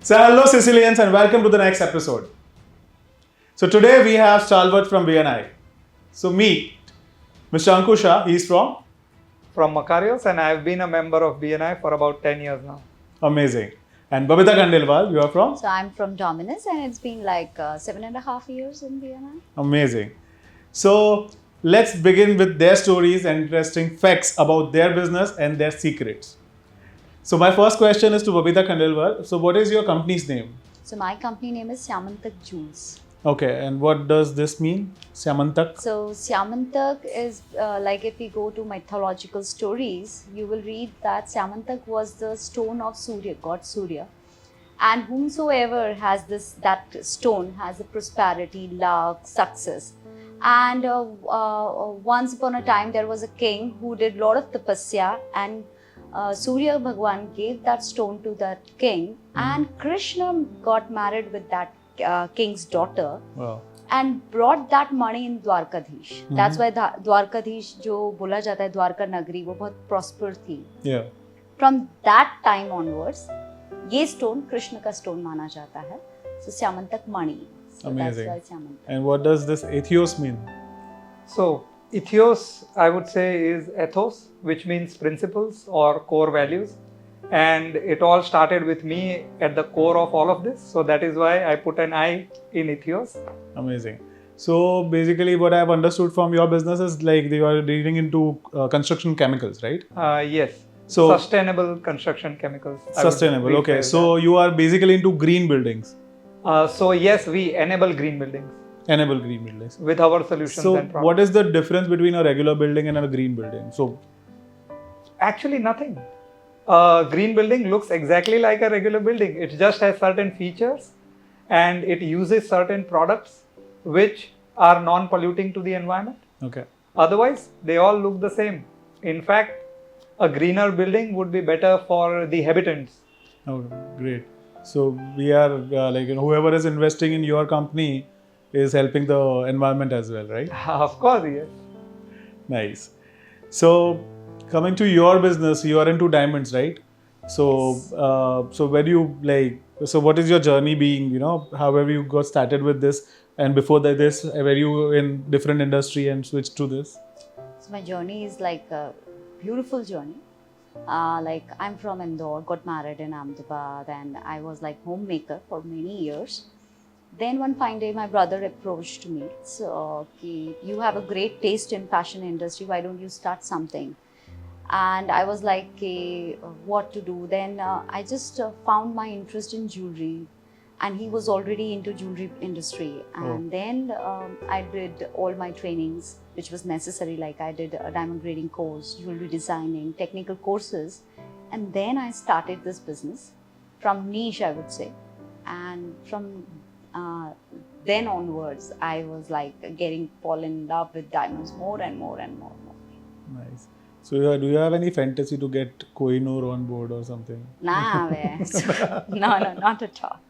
So hello Sicilians and welcome to the next episode. So today we have Stalwart from BNI. So meet Mr. Ankusha, he's from From Macarios, and I've been a member of BNI for about 10 years now. Amazing. And Babita Kandelwal, you are from So I'm from Dominus and it's been like 7.5 years in BNI. Amazing. So let's begin with their stories and interesting facts about their business and their secrets. So my first question is to Babita Kandelwal. So what is your company's name? So my company name is Syamantak Jewels. Okay, and what does this mean? Syamantak? So Syamantak is like if we go to mythological stories, you will read that Syamantak was the stone of Surya, God Surya. And whomsoever has that stone has the prosperity, luck, success. And once upon a time there was a king who did lot of tapasya, and Surya Bhagwan gave that stone to that king, and Krishna got married with that king's daughter. Wow. And brought that money in Dwarkadhish. That's why Dwarkadhish जो बोला जाता है द्वारका नगरी वो बहुत prosper थी. Yeah. From that time onwards, ये stone Krishna का stone माना जाता है. So Syamantak money. So Amazing. That's why Syamantak. And what does this ethos mean? So, ethos, I would say, is ethos, which means principles or core values. And it all started with me at the core of all of this. So, that is why I put an I in ethos. Amazing. So basically what I've understood from your business is like you are dealing into construction chemicals, right? Yes. So Sustainable construction chemicals. sustainable. Okay. So you are basically into green buildings. So, yes, we enable green buildings Enable green buildings. with our solutions So and products. what is the difference between a regular building and a green building? So Actually, nothing. A green building looks exactly like a regular building. It just has certain features and it uses certain products which are non-polluting to the environment. okay. Otherwise, they all look the same. In fact, a greener building would be better for the habitants. Oh, great. So we are whoever is investing in your company is helping the environment as well, right? Of course, yes. Nice. So coming to your business, you are into diamonds, right? So so where do you so what is your journey being? You know, how have you got started with this? And before that, were you in different industry and switched to this? So my journey is like a beautiful journey. Like I'm from Indore, got married in Ahmedabad, and I was like homemaker for many years. Then one fine day, my brother approached me. So, you have a great taste in fashion industry. Why don't you start something? And I was like, what to do? Then I just found my interest in jewelry, and he was already into jewelry industry. And then I did all my trainings, which was necessary. Like I did a diamond grading course, jewelry designing, technical courses, and then I started this business from niche, I would say, and from then onwards, I was like fall in love with diamonds more and more and more. Nice. So do you have any fantasy to get Kohinoor on board or something? Nah, no, not at all.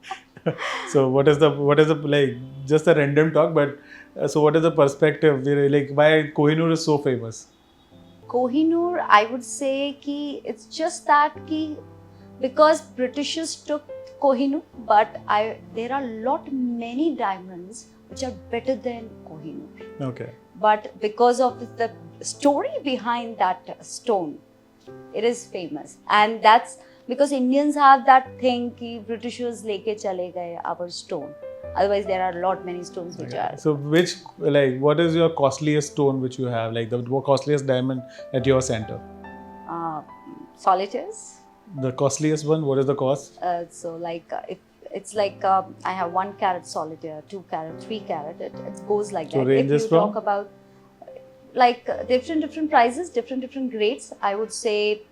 So what is the just a random talk, but so what is the perspective? Like why Kohinoor is so famous? Kohinoor, I would say ki it's just that because Britishers took Kohinoor, but there are many diamonds which are better than Kohinoor. Okay. But because of the story behind that stone, it is famous. And that's because Indians have that thing ki Britishers leke chale gaye our stone. Otherwise, there are many stones which are. So what is your costliest stone which you have? Like the costliest diamond at your center? Solitaires. The costliest one, what is the cost? So if it's like I have 1 carat solitaire, 2 carat, 3 carat. It goes like So that. ranges If you from? talk about different prices, different grades, I would say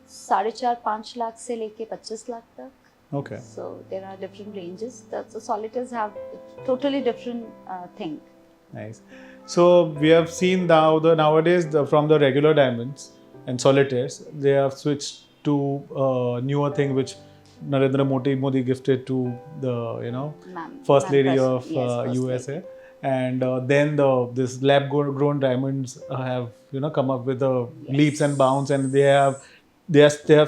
4.5-5 lakh se leke 25 lakh tak. Okay. So there are different ranges. The solitaires have totally different thing. Nice. So we have seen nowadays from the regular diamonds and solitaires, they have switched to newer thing which Narendra Modi gifted to the First Lady of USA. Lady. And then this lab grown diamonds have come up with the leaps and bounds, and they have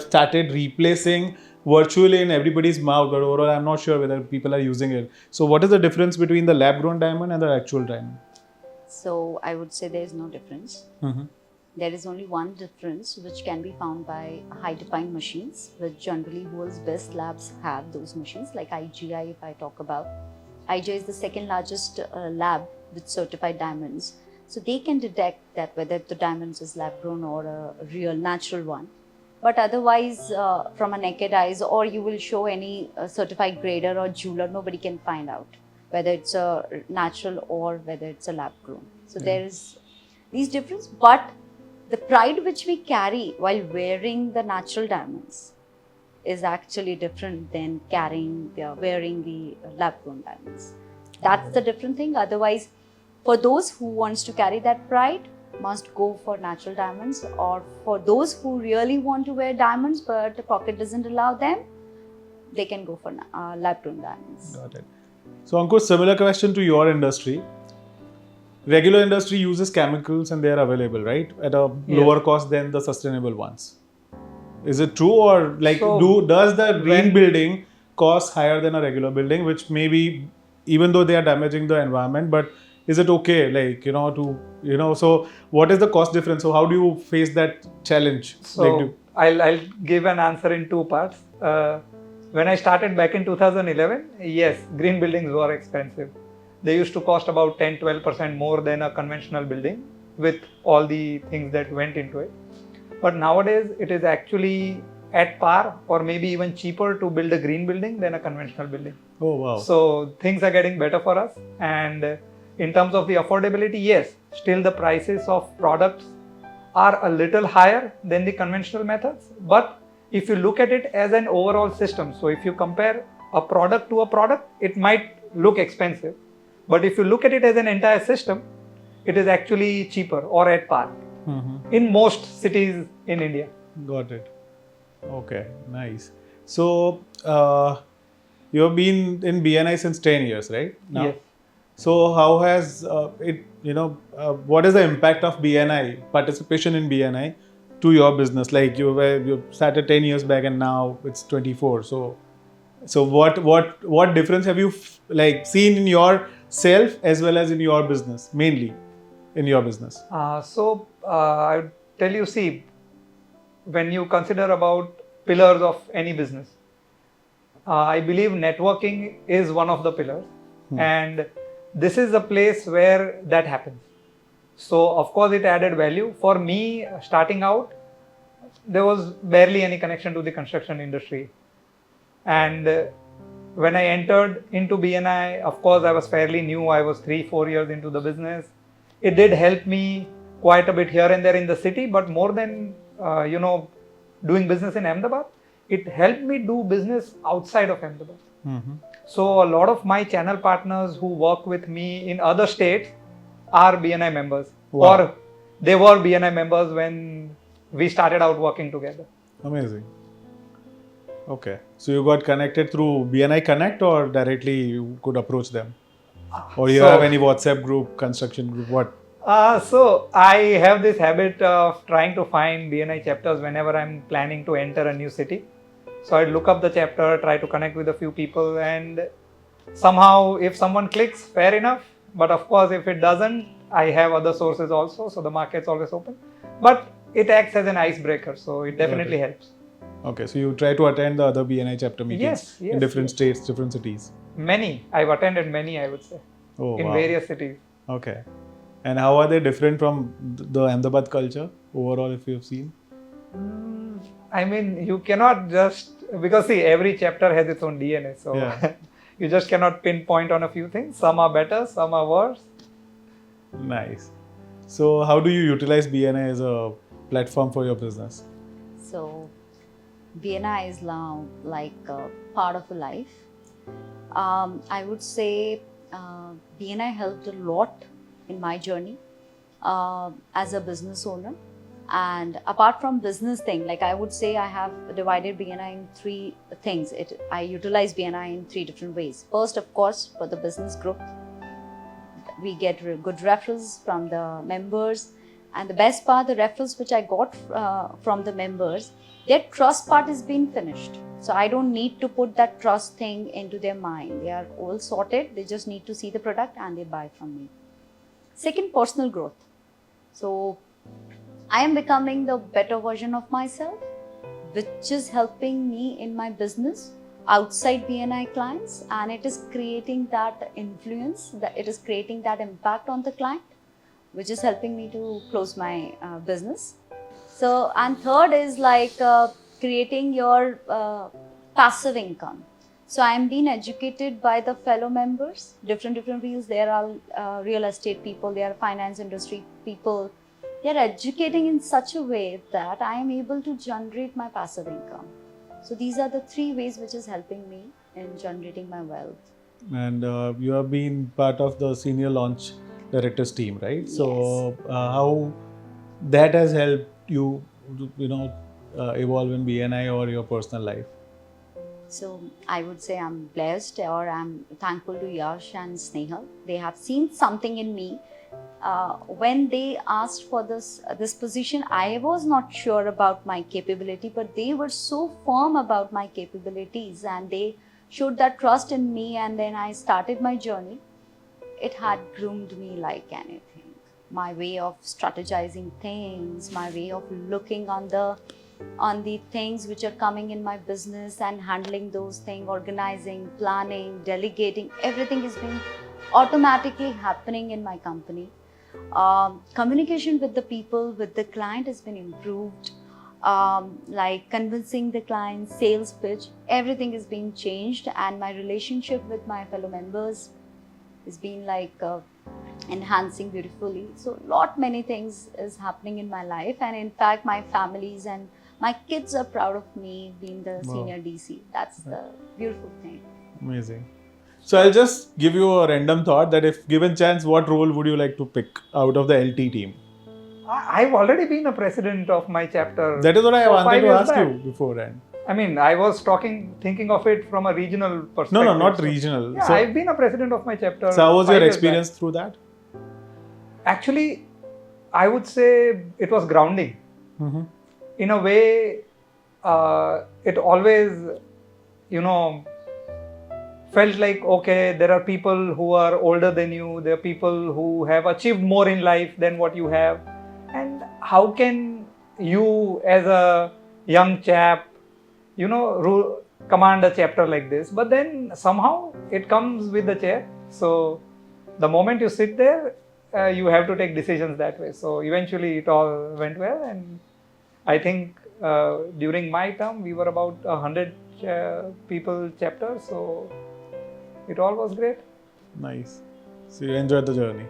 started replacing virtually in everybody's mouth, but overall I'm not sure whether people are using it. So what is the difference between the lab grown diamond and the actual diamond? So I would say there is no difference. Mm-hmm. There is only one difference which can be found by high defined machines, which generally world's best labs have those machines, like IGI if I talk about. IGI is the second largest lab with certified diamonds. So they can detect that whether the diamonds is lab grown or a real natural one. But otherwise, from a naked eyes, or you will show any certified grader or jeweler, nobody can find out whether it's a natural or whether it's a lab grown. So there is these difference, but the pride which we carry while wearing the natural diamonds is actually different than wearing the lab grown diamonds. That's the different thing. Otherwise, for those who wants to carry that pride, must go for natural diamonds, or for those who really want to wear diamonds but the pocket doesn't allow them, they can go for lab grown diamonds. Got it. So Ankur, similar question to your industry. Regular industry uses chemicals and they are available, right? At a lower cost than the sustainable ones. Is it true, or like does the green building cost higher than a regular building, which maybe even though they are damaging the environment, but is it okay, like, so what is the cost difference? So how do you face that challenge? So I'll give an answer in two parts. When I started back in 2011, yes, green buildings were expensive. They used to cost about 10-12% more than a conventional building with all the things that went into it. But nowadays, it is actually at par or maybe even cheaper to build a green building than a conventional building. Oh, wow. So things are getting better for us. And in terms of the affordability, yes, still the prices of products are a little higher than the conventional methods. But if you look at it as an overall system, so if you compare a product to a product, it might look expensive. But if you look at it as an entire system, it is actually cheaper or at par in most cities in India. Got it. Okay, nice. So you have been in BNI since 10 years, right? Now? Yes. So how has what is the impact of BNI, participation in BNI to your business? Like you started 10 years back and now it's 24. So what difference have you seen in yourself as well as in your business, mainly in your business? I would tell you, see, when you consider about pillars of any business, I believe networking is one of the pillars. And this is a place where that happens. So of course it added value. For me, starting out, there was barely any connection to the construction industry. And when I entered into BNI, of course I was fairly new. I was 3-4 years into the business. It did help me quite a bit here and there in the city, but more than doing business in Ahmedabad, it helped me do business outside of Ahmedabad. So a lot of my channel partners who work with me in other states are BNI members. Wow. Or they were BNI members when we started out working together. Amazing. Okay. So you got connected through BNI Connect, or directly you could approach them? Or you have any WhatsApp group, construction group, what? So I have this habit of trying to find BNI chapters whenever I'm planning to enter a new city. So I'd look up the chapter, try to connect with a few people, and somehow if someone clicks, fair enough. But of course, if it doesn't, I have other sources also, so the market's always open. But it acts as an icebreaker, so it definitely helps. Okay, so you try to attend the other BNI chapter meetings in different states, different cities? Many. I've attended many, I would say, in various cities. Okay. And how are they different from the Ahmedabad culture overall, if you have seen? I mean, you cannot just, because see, every chapter has its own DNA. So you just cannot pinpoint on a few things. Some are better, some are worse. Nice. So how do you utilize BNI as a platform for your business? So BNI is now like a part of a life. I would say BNI helped a lot in my journey as a business owner. And apart from business thing, like I would say I have divided BNI in 3 things. I utilize BNI in 3 different ways. First, of course, for the business group, we get good referrals from the members. And the best part, the referrals which I got from the members, their trust part is being finished. So I don't need to put that trust thing into their mind. They are all sorted. They just need to see the product and they buy from me. Second, personal growth. So I am becoming the better version of myself, which is helping me in my business outside BNI clients, and it is creating that influence, that it is creating that impact on the client, which is helping me to close my business. So, and third is like creating your passive income. So I am being educated by the fellow members, different fields. There are real estate people, there are finance industry people. They are educating in such a way that I am able to generate my passive income. So these are the three ways which is helping me in generating my wealth. And you have been part of the senior launch directors team, right? So how that has helped you, evolve in BNI or your personal life? So I would say I'm blessed, or I'm thankful to Yash and Snehal. They have seen something in me. When they asked for this position, I was not sure about my capability, but they were so firm about my capabilities and they showed that trust in me, and then I started my journey. It had groomed me like anything. My way of strategizing things, my way of looking on the things which are coming in my business and handling those things, organizing, planning, delegating, everything is being automatically happening in my company. Communication with the people, with the client has been improved. Like convincing the client, sales pitch, everything is being changed, and my relationship with my fellow members is being like enhancing beautifully. So many things is happening in my life, and in fact my families and my kids are proud of me being the senior DC. That's the beautiful thing. Amazing. So I'll just give you a random thought that if given chance, what role would you like to pick out of the LT team? I've already been a president of my chapter. That is what I wanted to ask back. you beforehand. I mean, I was thinking of it from a regional perspective. No, not regional. Yeah, so, I've been a president of my chapter. So how was your 5 years experience back. through that? Actually, I would say it was grounding. Mm-hmm. In a way, it always, felt like, okay, there are people who are older than you, there are people who have achieved more in life than what you have. And how can you as a young chap, command a chapter like this? But then somehow it comes with the chair. So the moment you sit there, you have to take decisions that way. So eventually it all went well, and I think during my term we were about 100 people chapter, so it all was great. Nice. So you enjoyed the journey.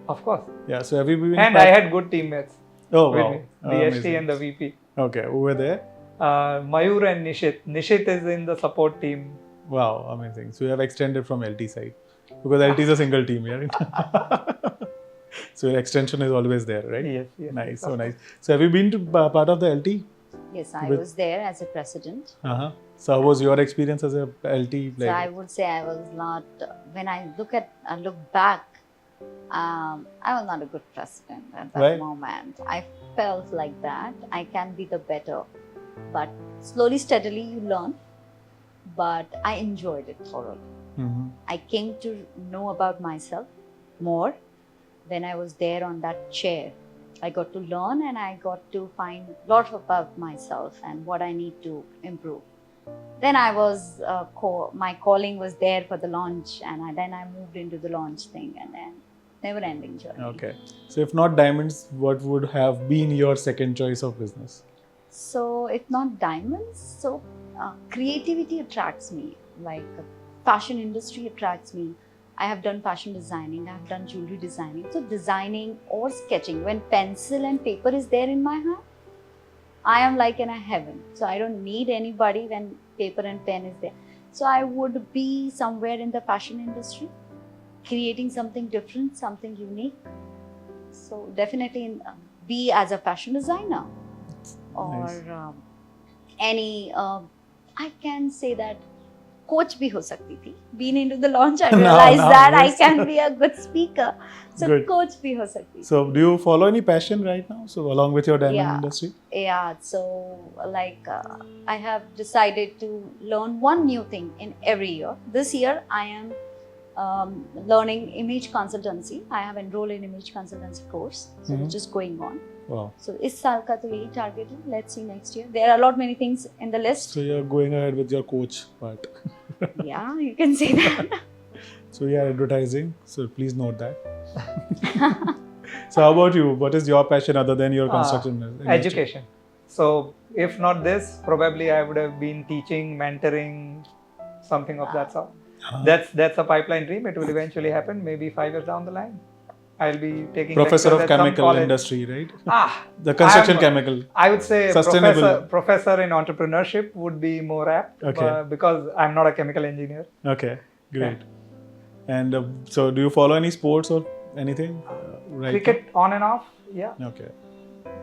Of course. Yeah. So have you been? And I had good teammates. Oh with wow. me. The ST and the VP. Okay. Who were there? Mayur and Nishit. Nishit is in the support team. Wow, amazing. So you have extended from LT side because LT is a single team, yeah. So your extension is always there, right? Yes. Nice, so nice. So have you been to part of the LT? Yes, I was there as a president. So how was your experience as a LT? So I would say I was not. When I look back, I was not a good president at that moment. I felt like that I can be the better, but slowly, steadily you learn. But I enjoyed it thoroughly. Mm-hmm. I came to know about myself more when I was there on that chair. I got to learn and I got to find a lot about myself and what I need to improve. Then I was, my calling was there for the launch, and then I moved into the launch thing, and then never ending journey. Okay. So if not diamonds, what would have been your second choice of business? So if not diamonds, so creativity attracts me, like fashion industry attracts me. I have done fashion designing, I have done jewelry designing. So designing or sketching, when pencil and paper is there in my hand, I am like in a heaven. So I don't need anybody when paper and pen is there. So I would be somewhere in the fashion industry, creating something different, something unique. So definitely be as a fashion designer or Nice. any, I can say that coach भी हो सकती थी. Being into the launch, I Now- realized now, that I yes. can be a good speaker. So Good. coach भी हो सकती थी. So do you follow any passion right now? So along with your diamond Yeah. industry? Yeah, so like I have decided to learn one new thing in every year. This year I am learning image consultancy. I have enrolled in image consultancy course, so which is going on. Wow. So इस साल का तो यही target है. Let's see next year. There are a lot many things in the list. So you're going ahead with your coach part. Yeah, you can say that. So you are advertising. So please note that. So how about you? What is your passion other than your construction industry? Education. So if not this, probably I would have been teaching, mentoring, something of that sort. That's a pipeline dream. It will eventually happen. Maybe 5 years down the line, I'll be taking Professor of lectures at some chemical college. industry, right? The construction chemical. I would say Sustainable. professor in entrepreneurship would be more apt. Okay. Because I'm not a chemical engineer. Okay, great. And so do you follow any sports or anything? Right Cricket on and off. Yeah. now? Okay.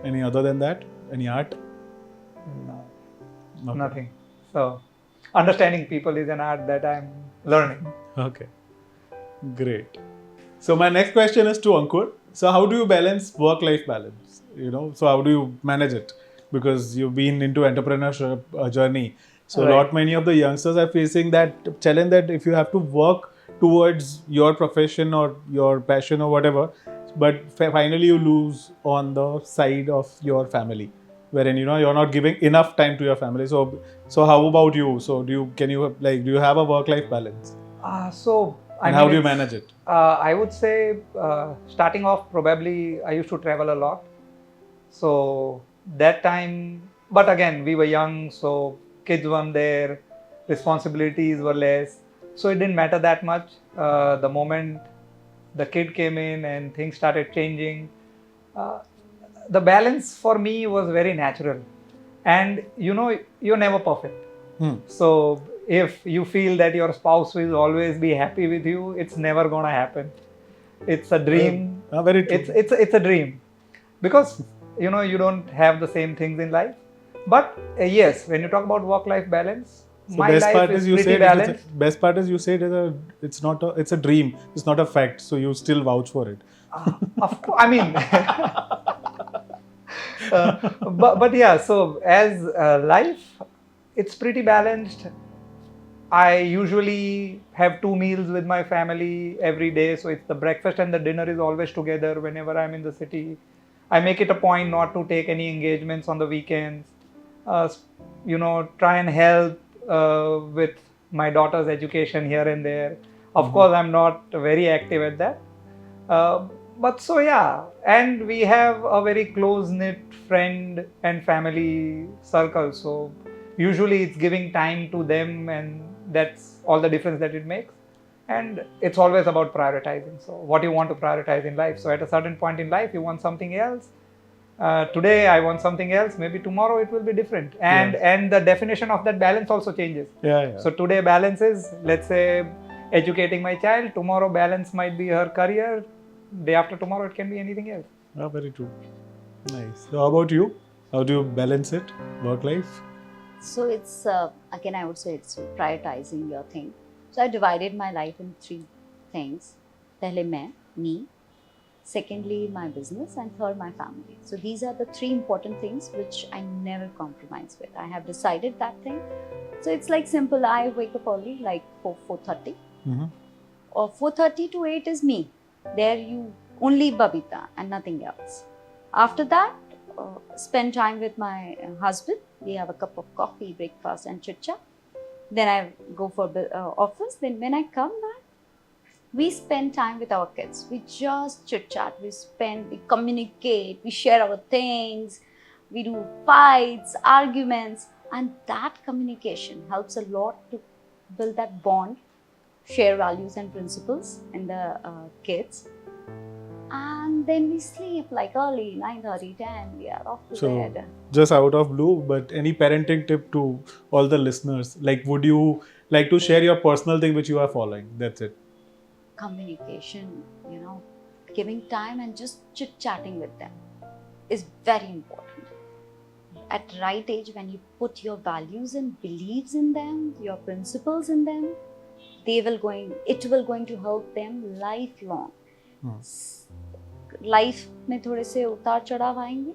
Any other than that? Any art? No. Okay. Nothing. So understanding people is an art that I'm learning. Okay, great. So my next question is to Ankur. So how do you balance work-life balance? So how do you manage it? Because you've been into entrepreneurship journey. So Right. lot many of the youngsters are facing that challenge that if you have to work towards your profession or your passion or whatever, but finally you lose on the side of your family, wherein you're not giving enough time to your family. So how about you? So do you have a work-life balance? And how do you manage it? I would say starting off, probably I used to travel a lot. So that time, but again, we were young, so kids weren't there, responsibilities were less. So it didn't matter that much. The moment the kid came in and things started changing, the balance for me was very natural. And you're never perfect. So if you feel that your spouse will always be happy with you, it's never gonna happen. It's a dream. Very true. It's a dream, because you don't have the same things in life. But yes, when you talk about work-life balance, So my best life part is is you pretty said balanced. best part is you said it's a dream. It's not a fact. So you still vouch for it. Of course, I mean, but yeah. So as life, it's pretty balanced. I usually have 2 meals with my family every day. So it's the breakfast and the dinner is always together whenever I'm in the city. I make it a point not to take any engagements on the weekends. Try and help with my daughter's education here and there. Of course, I'm not very active at that. But so yeah, and we have a very close-knit friend and family circle. So usually it's giving time to them, and that's all the difference that it makes. And it's always about prioritizing. So what you want to prioritize in life. So at a certain point in life, you want something else. Today I want something else. Maybe tomorrow it will be different. And the definition of that balance also changes. Yeah. So today balance is, let's say, educating my child. Tomorrow balance might be her career. Day after tomorrow it can be anything else. Very true. Nice. So how about you? How do you balance it? Work life? So it's again, I would say it's prioritizing your thing. So I divided my life in 3 things. Pehle me. Secondly, my business, and third, my family. So these are the 3 important things which I never compromise with. I have decided that thing. So it's like simple. I wake up early, like 4:30. Or 4:30 to 8 is me. There you only Babita and nothing else. After that, spend time with my husband. We have a cup of coffee, breakfast, and chit chat. Then I go for office. Then when I come back, we spend time with our kids. We just chit chat. We communicate. We share our things. We do fights, arguments, and that communication helps a lot to build that bond, share values and principles in the kids. And then we sleep like early, 9:30, 10. We are off to bed. Just out of blue, but any parenting tip to all the listeners? Like, would you like to share your personal thing which you are following? That's it. Communication, giving time and just chit-chatting with them is very important. at right age, when you put your values and beliefs in them, your principles in them, it will going to help them lifelong. Life में थोड़े से उतार चढ़ाव आएंगे,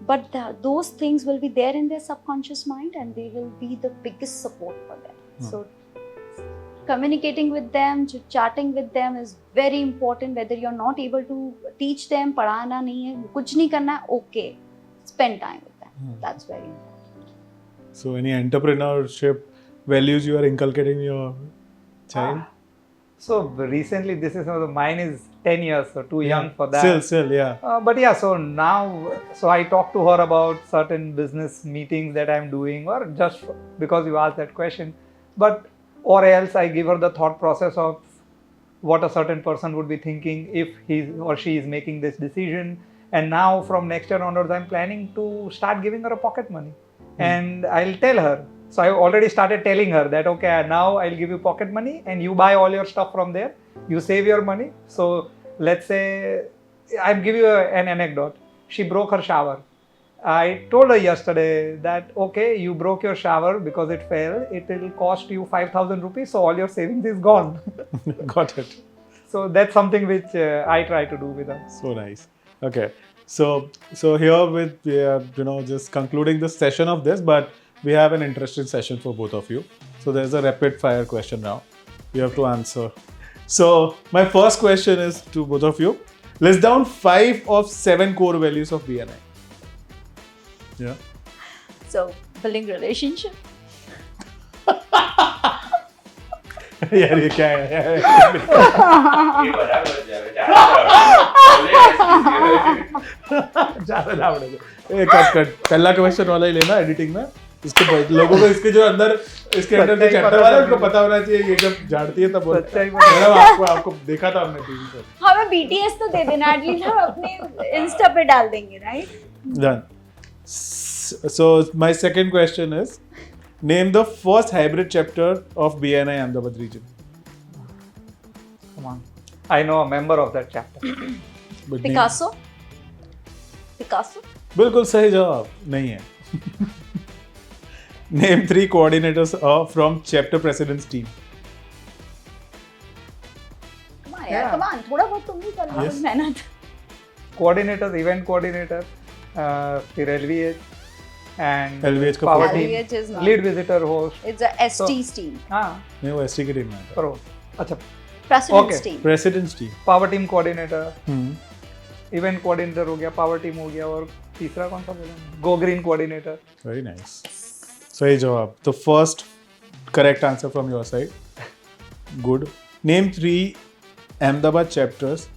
but those things will be there in their subconscious mind and they will be the biggest support for them. So communicating with them, chatting with them is very important. Whether you're not able to teach them, पढ़ाना नहीं है, कुछ नहीं करना है, okay, spend time with them. That's very important. So any entrepreneurship values you are inculcating in your child? So recently, mine is 10 years, so too young for that. Still, yeah. But yeah, so now, I talk to her about certain business meetings that I'm doing, or just because you asked that question. But or else I give her the thought process of what a certain person would be thinking if he or she is making this decision. And now from next year onwards, I'm planning to start giving her a pocket money. And I'll tell her. So I already started telling her that, okay, now I'll give you pocket money and you buy all your stuff from there. You save your money. So let's say, I'll give you an anecdote. She broke her shower. I told her yesterday that, okay, you broke your shower because it fell. It will cost you 5,000 rupees. So all your savings is gone. Got it. So that's something which I try to do with her. So nice. Okay. So here we are, just concluding the session of this, but we have an interesting session for both of you. So there's a rapid fire question now. You have to answer. So my first question is to both of you. List down 5 of 7 core values of BNI. Yeah. So building relationship. यार ये क्या है? ये बराबर ज़्यादा ना बढ़े। एक कट पहला क्वेश्चन वाला ही लेना एडिटिंग में। इसके लोगों को इसके जो अंदर इसके अंदर जो चैप्टर वाला है उनको पता होना चाहिए ये जब झाड़ती है तब बोलता है। मैडम आपको देखा था हमने टीवी पर। हमें BTS तो दे देना एटलीस्ट हम अपने इंस्टा पे डाल देंगे right? Done. So my second question is, name the first hybrid chapter of BNI Ahmedabad region. Come on. I know a member of that chapter. But Picasso? Picasso? बिल्कुल सही जवाब नहीं है. Name 3 coordinators from chapter president's team. Come on, यार, come on. थोड़ा बहुत तुम भी कर लो मेहनत. Coordinators, event coordinator, फिर LVH and LVH का power LVH team, is not. lead visitor host. It's a ST's team. हाँ, नहीं वो ST के टीम में आता है. करो. अच्छा, President's Okay. team. President's team. power team coordinator, event coordinator हो गया, power team हो गया और तीसरा कौन सा बोला? Go green coordinator. Very nice. सही जवाब. The first correct answer from your side. Good. Name 3 Ahmedabad chapters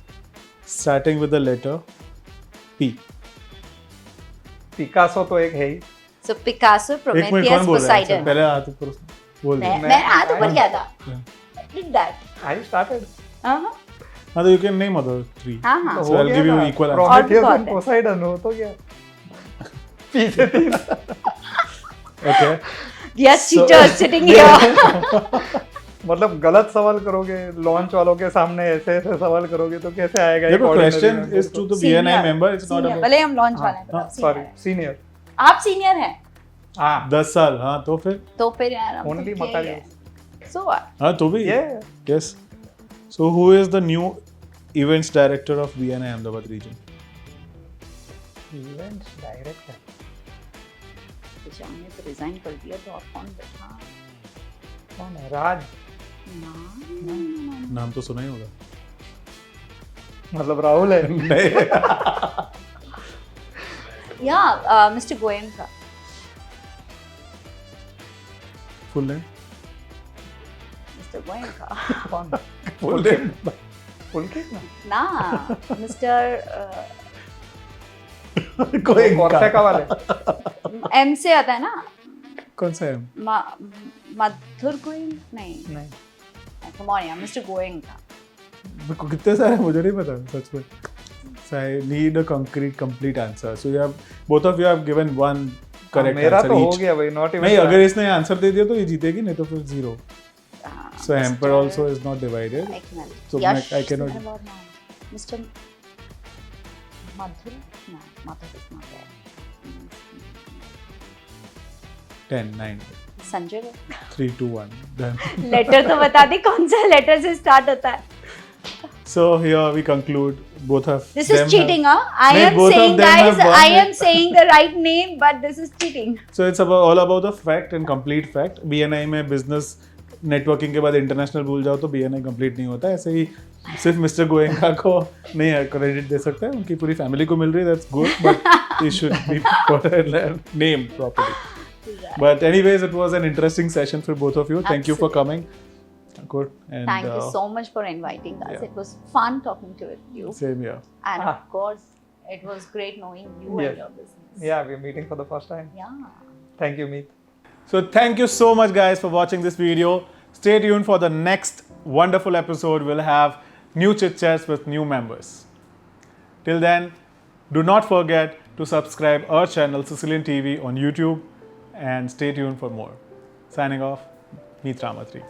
starting with the letter P. Picasso तो एक है ही. So Picasso, एक मिनट Prometheus, कौन बोल रहा है? Poseidon. पहले हाथ ऊपर बोल दे. मैं हाथ ऊपर किया था. Did that. I started. हाँ हाँ तो you can name other 3. हाँ. So I'll give you equal answer. Prometheus और and Poseidon हो तो क्या? पीछे 3. Okay. Yes, So- teacher sitting here. मतलब गलत सवाल करोगे लॉन्च वालों के सामने ऐसे सवाल करोगे तो कैसे आएगा? देखो question is to the BNI Senior. member. It's not Senior. about भले हम लॉन्च वाले हैं हाँ, पर सॉरी senior है. सीनियर. आप सीनियर हैं 10 साल. हाँ तो फिर तो फिर यार हम ओनली तो मता क्या ही है. So what? हाँ तो भी. ये Yes. So who is the new events director of BNI Ahmedabad region? Events director हमने तो रिजाइन कर दिया तो और कौन बैठा? कौन है? राज. ना. नाम तो सुना ही होगा. मतलब राहुल है. नहीं. Yeah, Mr. Goenka. Full name. Mr. Goenka. कौन? Full name. पुलकित ना. ना, Mr. कोई कौन का वाले? M से आता है ना? कौन सा है? मधुर गोइंग नहीं. नहीं. Come on, yeah, Mr. Goenka. कितने सारे मुझे नहीं पता सच में. So I need a complete answer. So you have both of you have given one correct मेरा answer तो हो each. गया भाई. Not even. नहीं अगर इसने आंसर दे दिया तो ये जीतेगी नहीं तो फिर 0. So hamper also is not divided. I can. So Yash, I cannot. Mr. Madhur? No, Madhur is not there. 10, 9, Sanjay 3, 2, 1. Done. Later तो बता दे कौन सा लेटर से स्टार्ट होता है. So here we conclude. Both of This them is cheating, have, huh? I नहीं, am both of saying, them guys, have won I it. am saying the right name, but this is cheating. So it's all about the fact and complete fact. BNI में business networking के बाद international भूल जाओ तो BNI complete नहीं होता. ऐसे ही सिर्फ मिस्टर गोयंका को नहीं क्रेडिट दे सकते, उनकी पूरी फैमिली को मिल रही है. That's good, but he should be put a name properly. But anyways, it was an interesting session for both of you. Thank you for coming. Good. And, Thank you so much for inviting us. yeah. It was fun talking to you. Same here. And of course, it was great knowing you Yes. and your business. Yeah, we're meeting for the first time. Yeah. Thank you, Meet. So thank you so much guys for watching this video. Stay tuned for the next wonderful episode. We'll have new chit chats with new members. Till then, do not forget to subscribe our channel Sicilian TV on YouTube and stay tuned for more. Signing off, Meet Ramatri.